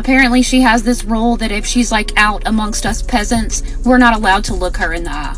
Apparently she has this rule that if she's like out amongst us peasants, we're not allowed to look her in the eye.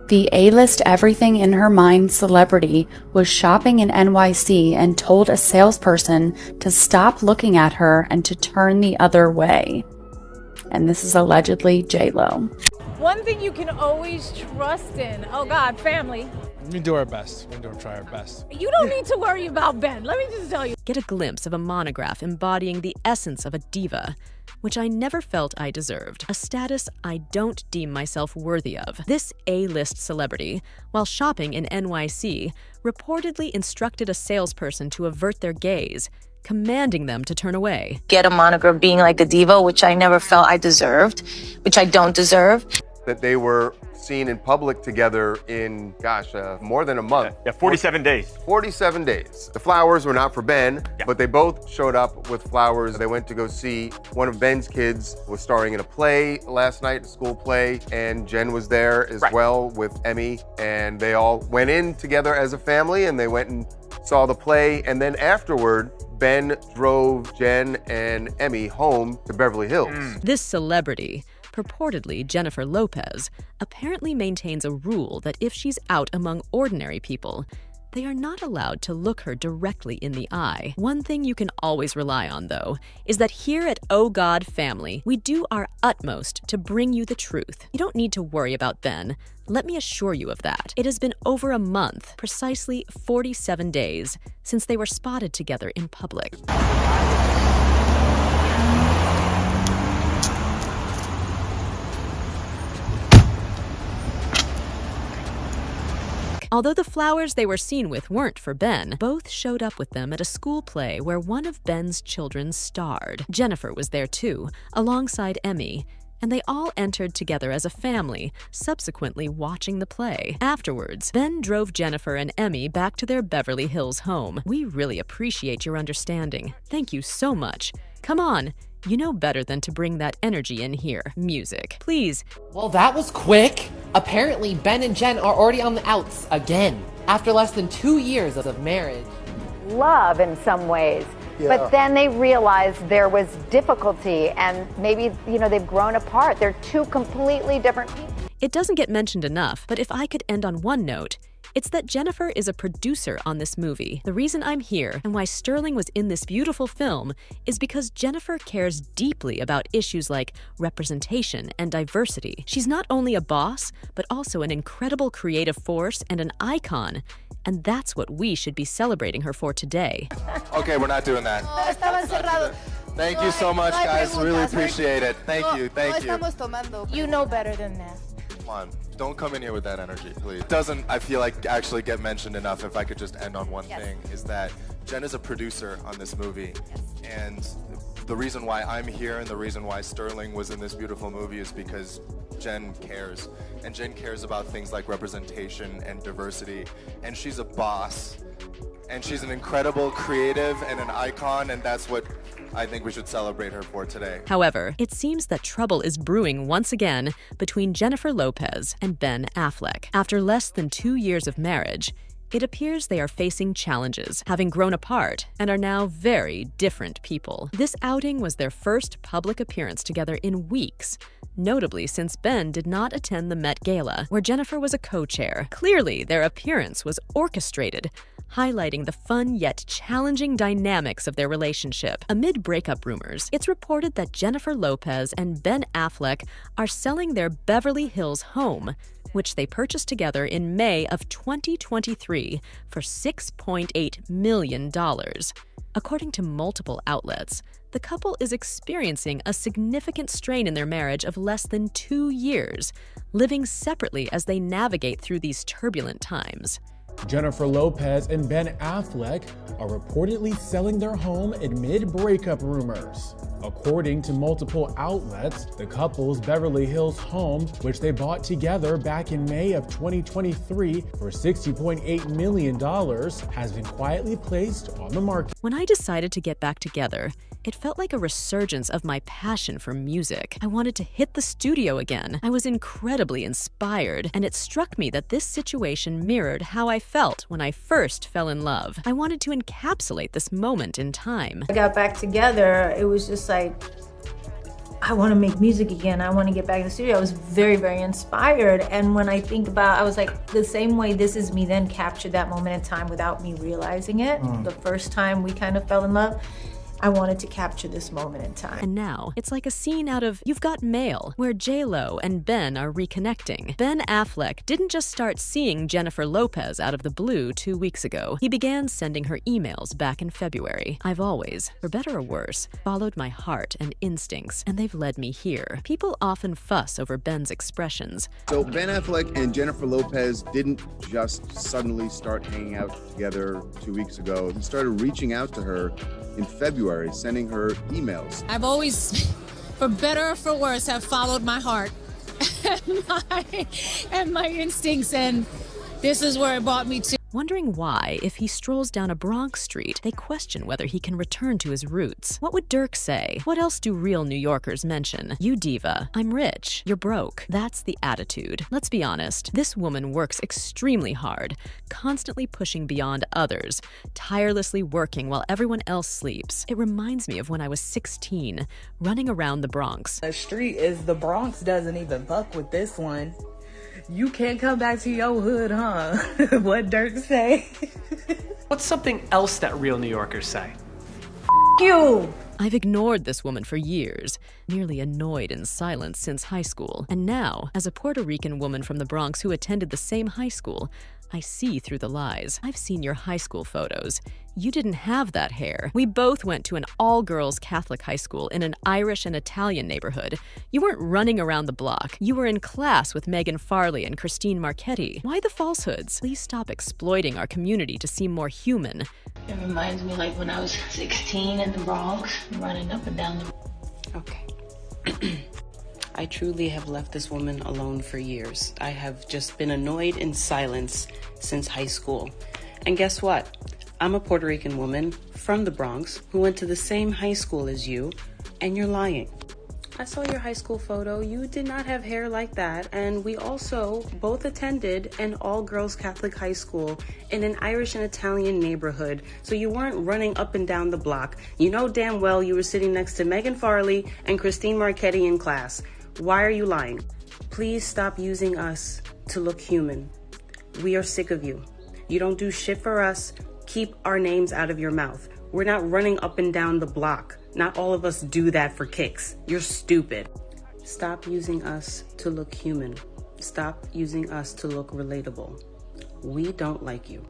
The A-list everything in her mind celebrity was shopping in NYC and told a salesperson to stop looking at her and to turn the other way. And this is allegedly J-Lo. One thing you can always trust in, oh God, family. We do our best. We try our best. You don't need to worry about Ben, let me just tell you. Get a glimpse of a monograph embodying the essence of a diva, which I never felt I deserved, a status I don't deem myself worthy of. This A-list celebrity, while shopping in NYC, reportedly instructed a salesperson to avert their gaze, commanding them to turn away. Get a moniker of being like a diva, which I never felt I deserved, which I don't deserve. That they were seen in public together in, more than a month. Yeah, 47 days. 47 days. The flowers were not for Ben, but they both showed up with flowers. They went to go see one of Ben's kids was starring in a play last night, a school play, and Jen was there as well with Emmy, and they all went in together as a family, and they went and saw the play, and then afterward, Ben drove Jen and Emmy home to Beverly Hills. This celebrity, purportedly Jennifer Lopez, apparently maintains a rule that if she's out among ordinary people, they are not allowed to look her directly in the eye. One thing you can always rely on, though, is that here at Oh God Family, we do our utmost to bring you the truth. You don't need to worry about Ben. Let me assure you of that. It has been over a month, precisely 47 days, since they were spotted together in public. Although the flowers they were seen with weren't for Ben, both showed up with them at a school play where one of Ben's children starred. Jennifer was there too, alongside Emmy, and they all entered together as a family, subsequently watching the play. Afterwards, Ben drove Jennifer and Emmy back to their Beverly Hills home. We really appreciate your understanding. Thank you so much. Come on. You know better than to bring that energy in here. Music, please. Well, that was quick. Apparently, Ben and Jen are already on the outs again, after less than 2 years of marriage. Love in some ways, but then they realized there was difficulty and maybe, they've grown apart. They're two completely different people. It doesn't get mentioned enough, but if I could end on one note, it's that Jennifer is a producer on this movie. The reason I'm here and why Sterling was in this beautiful film is because Jennifer cares deeply about issues like representation and diversity. She's not only a boss, but also an incredible creative force and an icon. And that's what we should be celebrating her for today. Okay, we're not doing that. Thank you so much, guys. Really appreciate it. Thank you. You know better than that. Come on, don't come in here with that energy, please. It doesn't, I feel like, actually get mentioned enough. If I could just end on one thing, is that Jen is a producer on this movie. And the reason why I'm here and the reason why Sterling was in this beautiful movie is because Jen cares. And Jen cares about things like representation and diversity. And she's a boss. And she's an incredible creative and an icon, and that's what I think we should celebrate her for today. However, it seems that trouble is brewing once again between Jennifer Lopez and Ben Affleck. After less than 2 years of marriage, it appears they are facing challenges, having grown apart, and are now very different people. This outing was their first public appearance together in weeks, notably since Ben did not attend the Met Gala, where Jennifer was a co-chair. Clearly, their appearance was orchestrated, highlighting the fun yet challenging dynamics of their relationship. Amid breakup rumors, it's reported that Jennifer Lopez and Ben Affleck are selling their Beverly Hills home, which they purchased together in May of 2023 for $6.8 million. According to multiple outlets, the couple is experiencing a significant strain in their marriage of less than 2 years, living separately as they navigate through these turbulent times. Jennifer Lopez and Ben Affleck are reportedly selling their home amid breakup rumors. According to multiple outlets, the couple's Beverly Hills home, which they bought together back in May of 2023 for $60.8 million, has been quietly placed on the market. When I decided to get back together, it felt like a resurgence of my passion for music. I wanted to hit the studio again. I was incredibly inspired, and it struck me that this situation mirrored how I felt when I first fell in love. I wanted to encapsulate this moment in time. I got back together, it was just like I want to make music again. I want to get back in the studio. I was very, very inspired. And when I think about, I was like, the same way This Is Me then captured that moment in time without me realizing it. The first time we kind of fell in love, I wanted to capture this moment in time. And now, it's like a scene out of You've Got Mail, where J-Lo and Ben are reconnecting. Ben Affleck didn't just start seeing Jennifer Lopez out of the blue 2 weeks ago. He began sending her emails back in February. I've always, for better or worse, followed my heart and instincts, and they've led me here. People often fuss over Ben's expressions. So Ben Affleck and Jennifer Lopez didn't just suddenly start hanging out together 2 weeks ago. He started reaching out to her in February, sending her emails. I've always, for better or for worse, have followed my heart and my instincts, and this is where it brought me to. Wondering why, if he strolls down a Bronx street, they question whether he can return to his roots. What would Dirk say? What else do real New Yorkers mention? You diva. I'm rich. You're broke. That's the attitude. Let's be honest. This woman works extremely hard, constantly pushing beyond others, tirelessly working while everyone else sleeps. It reminds me of when I was 16, running around the Bronx. The street is the Bronx doesn't even fuck with this one. You can't come back to your hood, huh? What Dirk say? What's something else that real New Yorkers say? You! I've ignored this woman for years, nearly annoyed in silence since high school. And now, as a Puerto Rican woman from the Bronx who attended the same high school, I see through the lies. I've seen your high school photos. You didn't have that hair. We both went to an all-girls Catholic high school in an Irish and Italian neighborhood. You weren't running around the block. You were in class with Megan Farley and Christine Marchetti. Why the falsehoods? Please stop exploiting our community to seem more human. It reminds me like when I was 16 in the Bronx, running up and down the... Okay. I truly have left this woman alone for years. I have just been annoyed in silence since high school. And guess what? I'm a Puerto Rican woman from the Bronx who went to the same high school as you, and you're lying. I saw your high school photo. You did not have hair like that, and we also both attended an all-girls Catholic high school in an Irish and Italian neighborhood, so you weren't running up and down the block. You know damn well you were sitting next to Megan Farley and Christine Marchetti in class. Why are you lying? Please stop using us to look human. We are sick of you. You don't do shit for us. Keep our names out of your mouth. We're not running up and down the block. Not all of us do that for kicks. You're stupid. Stop using us to look human. Stop using us to look relatable. We don't like you.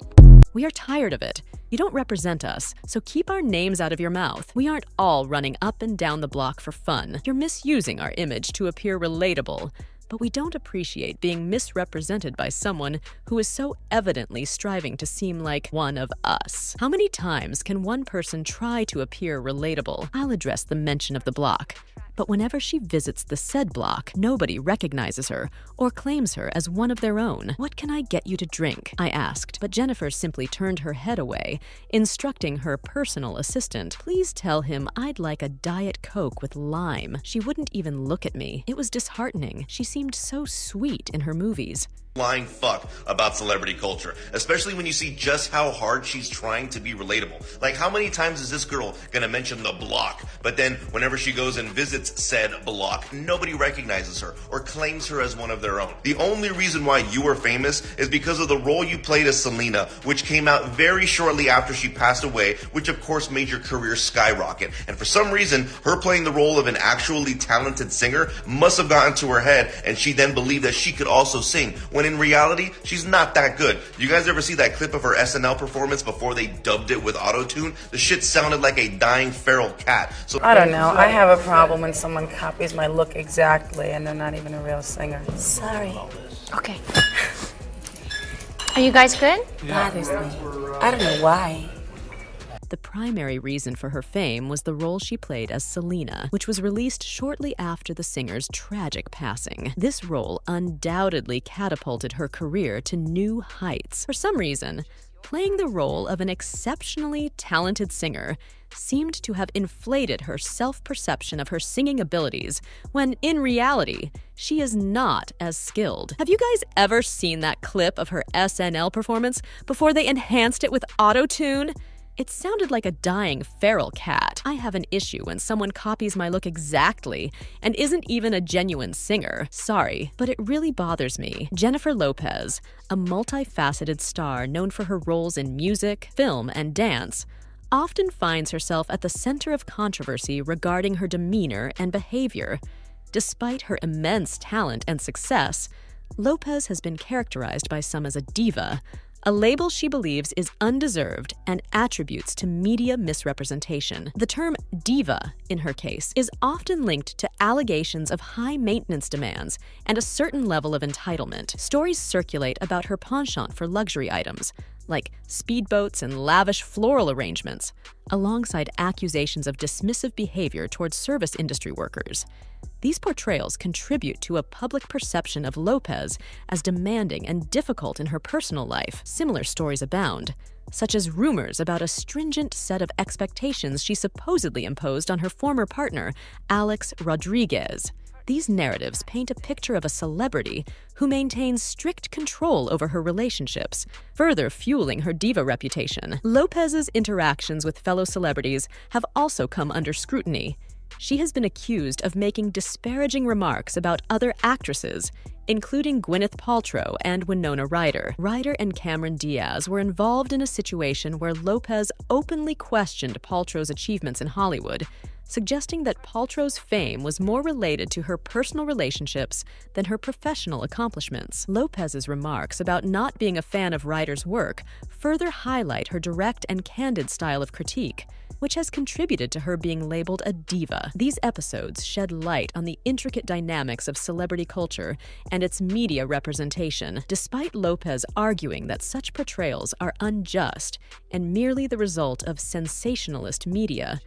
We are tired of it. You don't represent us, so keep our names out of your mouth. We aren't all running up and down the block for fun. You're misusing our image to appear relatable, but we don't appreciate being misrepresented by someone who is so evidently striving to seem like one of us. How many times can one person try to appear relatable? I'll address the mention of the block. But whenever she visits the said block, nobody recognizes her or claims her as one of their own. What can I get you to drink? I asked, but Jennifer simply turned her head away, instructing her personal assistant, please tell him I'd like a Diet Coke with lime. She wouldn't even look at me. It was disheartening. She seemed so sweet in her movies. Lying fuck about celebrity culture, especially when you see just how hard she's trying to be relatable. Like, how many times is this girl gonna mention the block, but then whenever she goes and visits said block, nobody recognizes her or claims her as one of their own? The only reason why you are famous is because of the role you played as Selena, which came out very shortly after she passed away, which of course made your career skyrocket. And for some reason, her playing the role of an actually talented singer must have gotten to her head, and she then believed that she could also sing, when in reality, she's not that good. You guys ever see that clip of her SNL performance before they dubbed it with auto-tune? The shit sounded like a dying feral cat. So I don't know. I have a problem when someone copies my look exactly and they're not even a real singer. Sorry. Okay. Are you guys good? Bothers me. I don't know why. The primary reason for her fame was the role she played as Selena, which was released shortly after the singer's tragic passing. This role undoubtedly catapulted her career to new heights. For some reason, playing the role of an exceptionally talented singer seemed to have inflated her self-perception of her singing abilities, when in reality, she is not as skilled. Have you guys ever seen that clip of her SNL performance before they enhanced it with auto-tune? It sounded like a dying feral cat. I have an issue when someone copies my look exactly and isn't even a genuine singer. Sorry, but it really bothers me. Jennifer Lopez, a multifaceted star known for her roles in music, film, and dance, often finds herself at the center of controversy regarding her demeanor and behavior. Despite her immense talent and success, Lopez has been characterized by some as a diva, a label she believes is undeserved and attributes to media misrepresentation. The term diva, in her case, is often linked to allegations of high maintenance demands and a certain level of entitlement. Stories circulate about her penchant for luxury items, like speedboats and lavish floral arrangements, alongside accusations of dismissive behavior towards service industry workers. These portrayals contribute to a public perception of Lopez as demanding and difficult in her personal life. Similar stories abound, such as rumors about a stringent set of expectations she supposedly imposed on her former partner, Alex Rodriguez. These narratives paint a picture of a celebrity who maintains strict control over her relationships, further fueling her diva reputation. Lopez's interactions with fellow celebrities have also come under scrutiny. She has been accused of making disparaging remarks about other actresses, including Gwyneth Paltrow and Winona Ryder. Ryder and Cameron Diaz were involved in a situation where Lopez openly questioned Paltrow's achievements in Hollywood, suggesting that Paltrow's fame was more related to her personal relationships than her professional accomplishments. Lopez's remarks about not being a fan of Ryder's work further highlight her direct and candid style of critique, which has contributed to her being labeled a diva. These episodes shed light on the intricate dynamics of celebrity culture and its media representation. Despite Lopez arguing that such portrayals are unjust and merely the result of sensationalist media,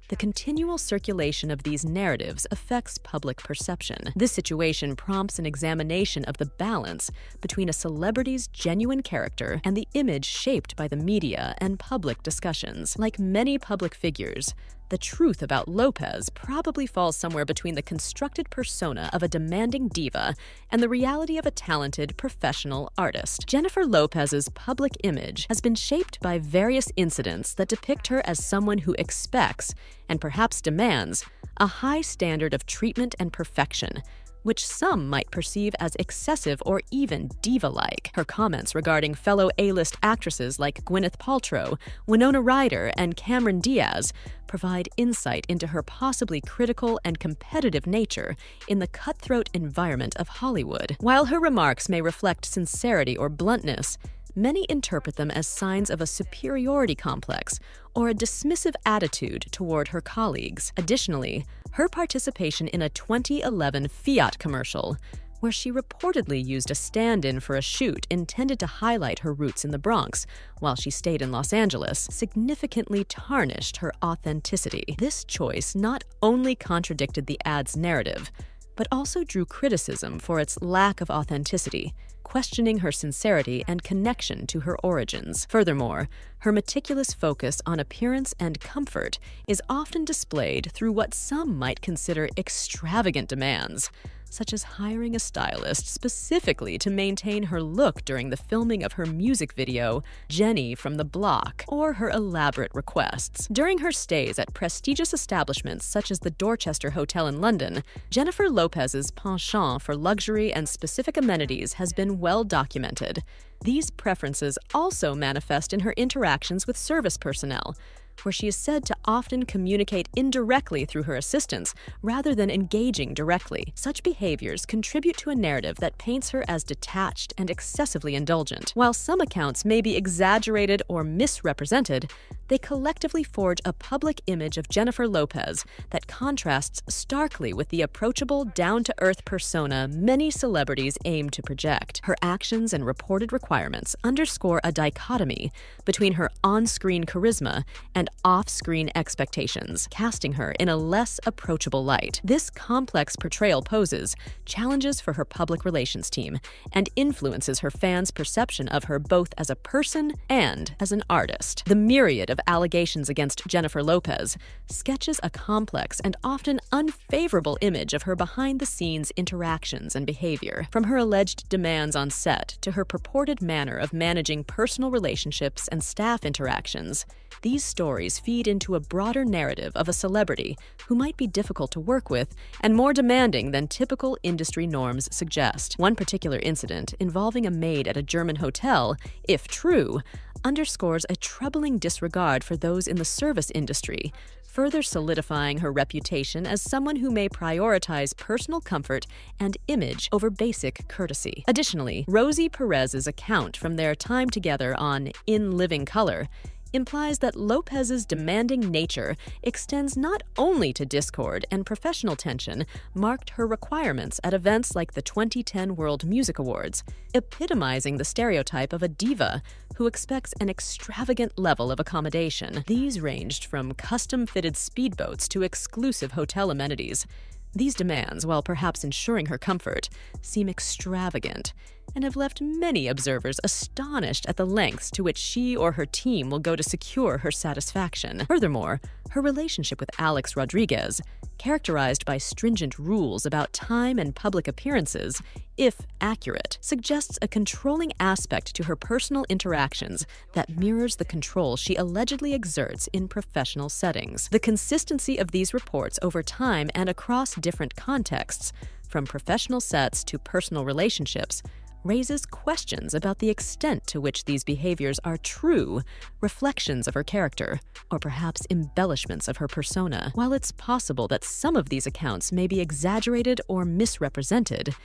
the continual circulation of these narratives affects public perception. This situation prompts an examination of the balance between a celebrity's genuine character and the image shaped by the media and public discussions. Like many public figures, the truth about Lopez probably falls somewhere between the constructed persona of a demanding diva and the reality of a talented professional artist. Jennifer Lopez's public image has been shaped by various incidents that depict her as someone who expects, and perhaps demands, a high standard of treatment and perfection, which some might perceive as excessive or even diva-like. Her comments regarding fellow A-list actresses like Gwyneth Paltrow, Winona Ryder, and Cameron Diaz provide insight into her possibly critical and competitive nature in the cutthroat environment of Hollywood. While her remarks may reflect sincerity or bluntness, many interpret them as signs of a superiority complex or a dismissive attitude toward her colleagues. Additionally, her participation in a 2011 Fiat commercial, where she reportedly used a stand-in for a shoot intended to highlight her roots in the Bronx while she stayed in Los Angeles, significantly tarnished her authenticity. This choice not only contradicted the ad's narrative, but also drew criticism for its lack of authenticity, questioning her sincerity and connection to her origins. Furthermore, her meticulous focus on appearance and comfort is often displayed through what some might consider extravagant demands, such as hiring a stylist specifically to maintain her look during the filming of her music video, Jenny from the Block, or her elaborate requests. During her stays at prestigious establishments such as the Dorchester Hotel in London, Jennifer Lopez's penchant for luxury and specific amenities has been well documented. These preferences also manifest in her interactions with service personnel, where she is said to often communicate indirectly through her assistants rather than engaging directly. Such behaviors contribute to a narrative that paints her as detached and excessively indulgent. While some accounts may be exaggerated or misrepresented, they collectively forge a public image of Jennifer Lopez that contrasts starkly with the approachable, down-to-earth persona many celebrities aim to project. Her actions and reported requirements underscore a dichotomy between her on-screen charisma and and off-screen expectations, casting her in a less approachable light. This complex portrayal poses challenges for her public relations team and influences her fans' perception of her both as a person and as an artist. The myriad of allegations against Jennifer Lopez sketches a complex and often unfavorable image of her behind-the-scenes interactions and behavior. From her alleged demands on set to her purported manner of managing personal relationships and staff interactions, these stories feed into a broader narrative of a celebrity who might be difficult to work with and more demanding than typical industry norms suggest. One particular incident involving a maid at a German hotel, if true, underscores a troubling disregard for those in the service industry, further solidifying her reputation as someone who may prioritize personal comfort and image over basic courtesy. Additionally, Rosie Perez's account from their time together on In Living Color implies that Lopez's demanding nature extends not only to discord and professional tension marked her requirements at events like the 2010 World Music Awards, epitomizing the stereotype of a diva who expects an extravagant level of accommodation. These ranged from custom-fitted speedboats to exclusive hotel amenities. These demands, while perhaps ensuring her comfort, seem extravagant and have left many observers astonished at the lengths to which she or her team will go to secure her satisfaction. Furthermore, her relationship with Alex Rodriguez, characterized by stringent rules about time and public appearances, if accurate, suggests a controlling aspect to her personal interactions that mirrors the control she allegedly exerts in professional settings. The consistency of these reports over time and across different contexts, from professional sets to personal relationships, raises questions about the extent to which these behaviors are true reflections of her character, or perhaps embellishments of her persona. While it's possible that some of these accounts may be exaggerated or misrepresented,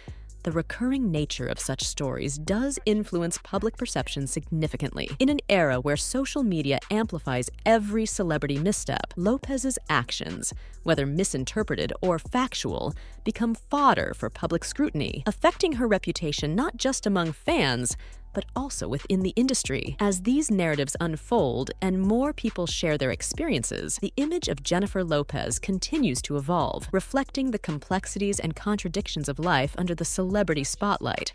the recurring nature of such stories does influence public perception significantly. In an era where social media amplifies every celebrity misstep, Lopez's actions, whether misinterpreted or factual, become fodder for public scrutiny, affecting her reputation not just among fans, but also within the industry. As these narratives unfold and more people share their experiences, the image of Jennifer Lopez continues to evolve, reflecting the complexities and contradictions of life under the celebrity spotlight.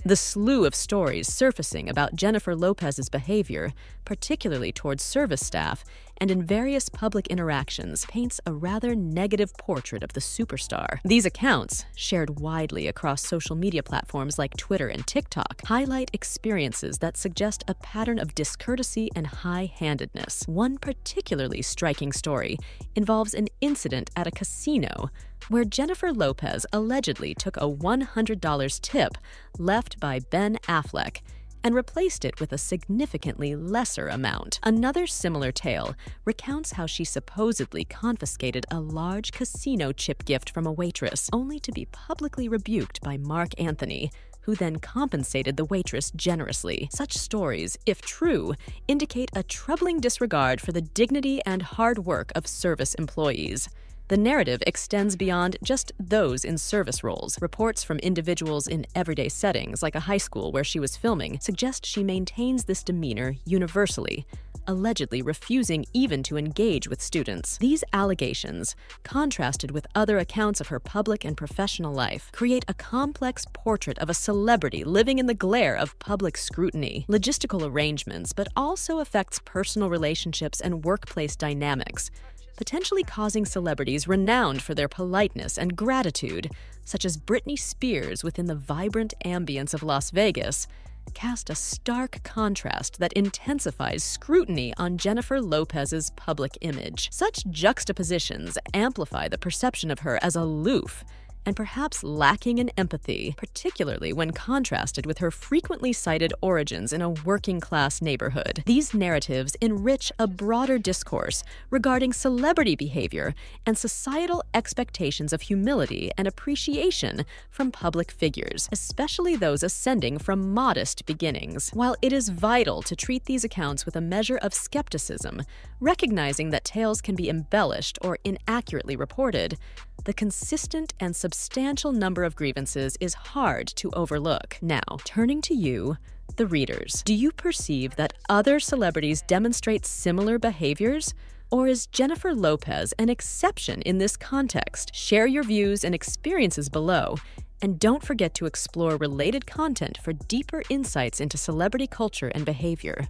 The slew of stories surfacing about Jennifer Lopez's behavior, particularly towards service staff and in various public interactions, paints a rather negative portrait of the superstar. These accounts, shared widely across social media platforms like Twitter and TikTok, highlight experiences that suggest a pattern of discourtesy and high-handedness. One particularly striking story involves an incident at a casino where Jennifer Lopez allegedly took a $100 tip left by Ben Affleck and replaced it with a significantly lesser amount. Another similar tale recounts how she supposedly confiscated a large casino chip gift from a waitress, only to be publicly rebuked by Mark Anthony, who then compensated the waitress generously. Such stories, if true, indicate a troubling disregard for the dignity and hard work of service employees. The narrative extends beyond just those in service roles. Reports from individuals in everyday settings, like a high school where she was filming, suggest she maintains this demeanor universally, allegedly refusing even to engage with students. These allegations, contrasted with other accounts of her public and professional life, create a complex portrait of a celebrity living in the glare of public scrutiny. Logistical arrangements, but also affects personal relationships and workplace dynamics, potentially causing celebrities renowned for their politeness and gratitude, such as Britney Spears within the vibrant ambience of Las Vegas, cast a stark contrast that intensifies scrutiny on Jennifer Lopez's public image. Such juxtapositions amplify the perception of her as aloof and perhaps lacking in empathy, particularly when contrasted with her frequently cited origins in a working-class neighborhood. These narratives enrich a broader discourse regarding celebrity behavior and societal expectations of humility and appreciation from public figures, especially those ascending from modest beginnings. While it is vital to treat these accounts with a measure of skepticism, recognizing that tales can be embellished or inaccurately reported, The consistent and substantial number of grievances is hard to overlook. Now, turning to you, the readers, do you perceive that other celebrities demonstrate similar behaviors? Or is Jennifer Lopez an exception in this context? Share your views and experiences below, and don't forget to explore related content for deeper insights into celebrity culture and behavior.